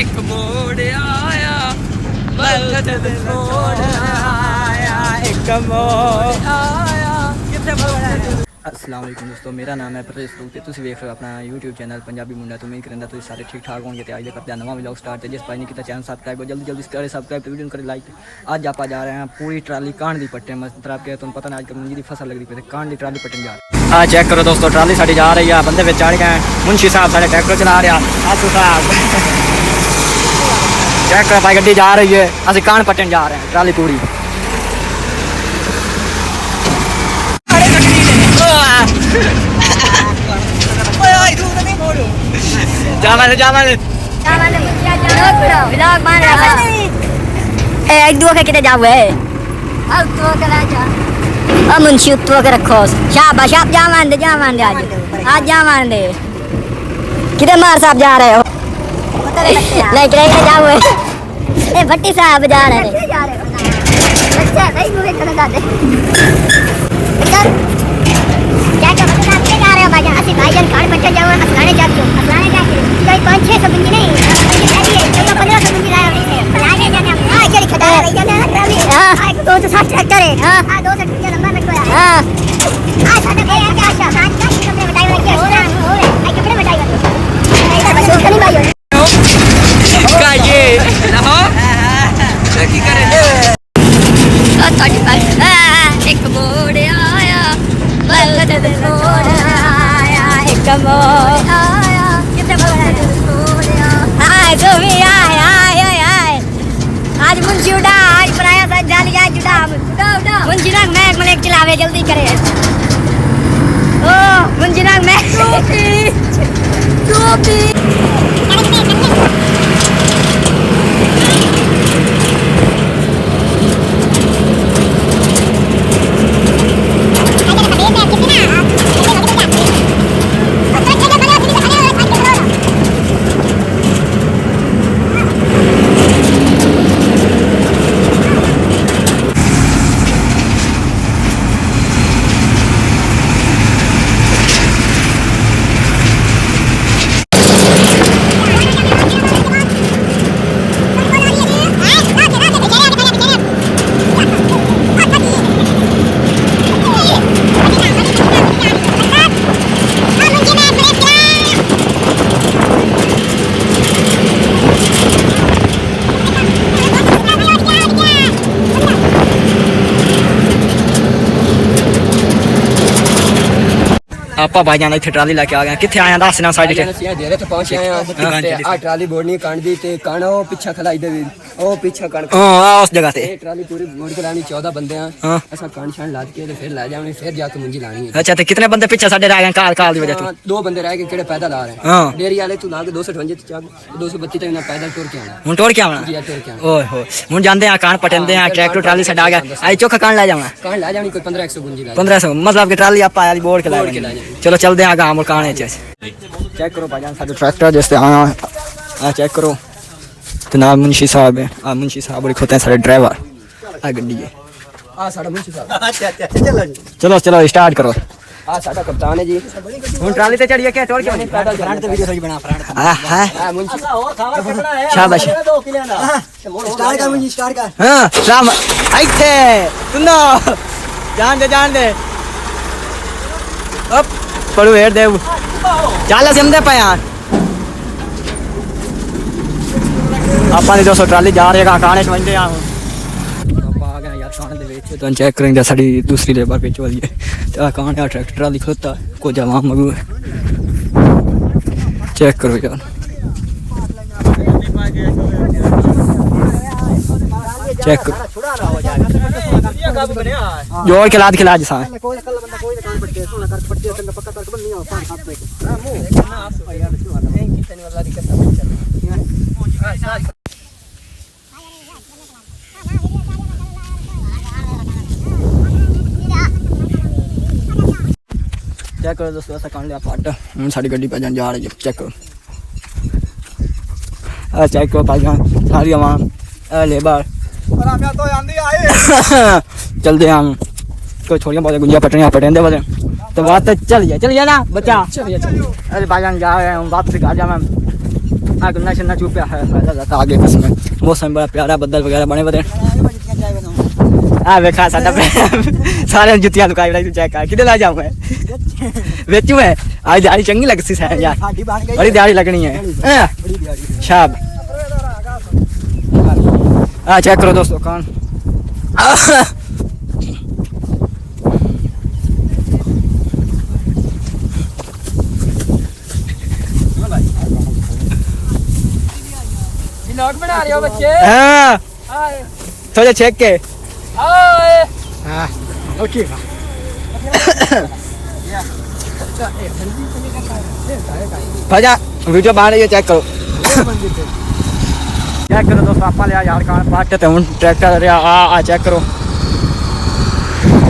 एक मोड़ आया, वक्त मोड़ आया, एक मोड़ आया। अस्सलाम वालेकुम दोस्तों, मेरा नाम है प्रदेश रूप। तुम वेख रहे हो अपना यूट्यूब चैनल पंजाबी मुंडा। तो उम्मीद करना तुम सारे ठीक ठाक होंगे। तो आज करते हैं नवा व्लॉग स्टार्ट। जिस भाई ने किया चैनल सब्सक्राइब हो जल्दी जल्दी करें सब्सक्राइब, वीडियो करें लाइक। आज आप जा रहे हैं पूरी ट्राली कांड दी पट्टे मतलब आपके तुम पता ना आजकल मुंजी की फसल लग रही है कांड दी ट्राली पट्टन जा रही है। चेक करो दोस्तों, ट्राली साड़ी जा रही है, बंदे चढ़ गए। मुंशी साहब साढ़े ट्रैक्टर चला रहा आसू साहब। चेक करो भाई गड्डी जा रही है, असं कांड पट्टन जा रहे हैं ट्राली पूरी। मुंशी उत्तो के रखो शाबाश आप जावान दे आज जावान दे किधर मार साहब जा रहे हो नहीं किधर जाओ ए भट्टी साहब जा रहे हैं अच्छा भाई मुझे करना चाहते इधर क्या क्या बता के जा रहे हो भाईजान असली भाईजान कार बच्चा जाओ असलाने जाते कोई 5-6 बंदी नहीं तो 1500 बंदी लाया नहीं आगे जाने हां चली खड़ा रही जाने ट्रैवली हां 260 ट्रैक्टर है हां 260 का नंबर में कोई हां आ साडे के क्या आशा आज का कपड़े बताई वाले हो आई कपड़े बताई वाले इधर बस नहीं भाई का ये रहो की करे एक मोड़ आया वक्त मोड़ आया एक मोड़ आया कितने मोड़ आया तो भी आया आज मुंशी उड़ा आज बनाया था जाली आज जुड़ा मुंशी नाग मैक मलेक चलावे जल्दी करे ओ मुंशी नाग मैक टोपी आपा भाईजान इत्थे ट्राली लेके आ गए। किथे आया दस ना साइड ते देरे तो पहुंच आए हैं। आ ट्राली बोर्डनी कांड दी ते काना ओ पीछा खलाई दे ओ पीछा कणक हां उस जगह ते ए ट्राली पूरी बोर्ड के लानी 14 बंदे हैं। ऐसा कांड शान लाद के फिर ला जावनी फिर जाके मुंजी लानी है। अच्छा ते कितने बंदे पीछे साडे रह गए काल काल दी वजह तो? 2 बंदे रह गए केड़े पैदल आ रहे हैं। डेरी वाले तू लाग 258 ते चाक 232 तक ना पैदल टुर के आना। हुन टुर के आना जी टुर के आना। ओए हो हुन जांदे आ कान पटंदे आ ट्रैक्टर ट्राली से आ गया आई चोखा कान ले जावना कान ला जावनी कोई 1500 गुंजी ला 1500 मतलब कि ट्राली आपा वाली बोर्ड के ला चलो चलदे आ गांव काने च चेक करो भाईजान साडे ट्रैक्टर जैसे आ चेक करो तो नाम मुंशी साहब है। आ मुंशी साहब और होते हैं सारे ड्राइवर आ गड्डी है आ साडा मुंशी साहब अच्छा चलो चलो स्टार्ट करो। आ साडा कप्तान है जी। हुन ट्राली ते चढ़िए के टोर के नहीं पैदल फ्रंट ते वीडियो सही बना फ्रंट हां मुंशी और खावा कटना है शाबाश स्टार्ट कर मुंशी स्टार्ट कर हां राम आइते सुनो जान दे अब पड़ो हेर देव चाल समझे पाया ਆਪਾਂ ਦੀ 200 ट्राली जा रही है काने चवंदे आ आ गए यार काने दे विच तो चेक करेंगे साडी दूसरी लेबर पिच वाली है तो काने का ट्रैक्टर ट्राली खोता को जवान मगू चेक करो यार चेक जोर के लाद खिला जसा चेक करो दोस्तों ऐसा कान लिया पाट हूँ साड़ी गड्डी पे जा रही है चेक करो चेक करो भाईजान सारी आवाम लेबर चलते हम कोई छोड़िया बहुत गुंजिया पटनिया पटेंदे बोले तो बात चलिए ना बच्चा अरे भाईजान जा रहे हैं वापस घर जा मैम गन्ना शन्ना चुप है फायदा जाता आगे कसम है। मौसम बड़ा प्यारा, बदल वगैरह बने बने आ वेखा साडा सारे जुतियां लुकाई रही। तू चेक कर किधर ला जाऊं मैं बेचू मैं आज दिहाड़ी चंगी लगती है यार, बड़ी दिहाड़ी लगनी है शाब। आ चेक करो दोस्तों कौन व्लॉग बना रहे हो बच्चे? हाँ थोड़ा चेक के हाँ ओके भजा वीडियो बना रही है चेक करो। चेक करो दोस्तों आप लिया यार कान पाटे ते हुन ट्रैक्टर रिया आ चेक करो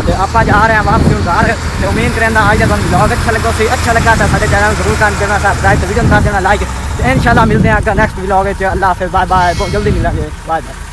ते आपा जा रहे हैं वापसी हुन घर ते उम्मीद करेंदा आज दा तुहानू व्लॉग अच्छा लगा सी अच्छा लगा तो साडे चैनल जरूर कर देना सब्सक्राइब ते वीडियो कर देना लाइक ते इंशाल्लाह मिलदे हैं अगर नेक्स्ट व्लॉग विच। अल्लाह हाफिज़ बाय बाय बहुत जल्दी मिलेंगे बाय बाय।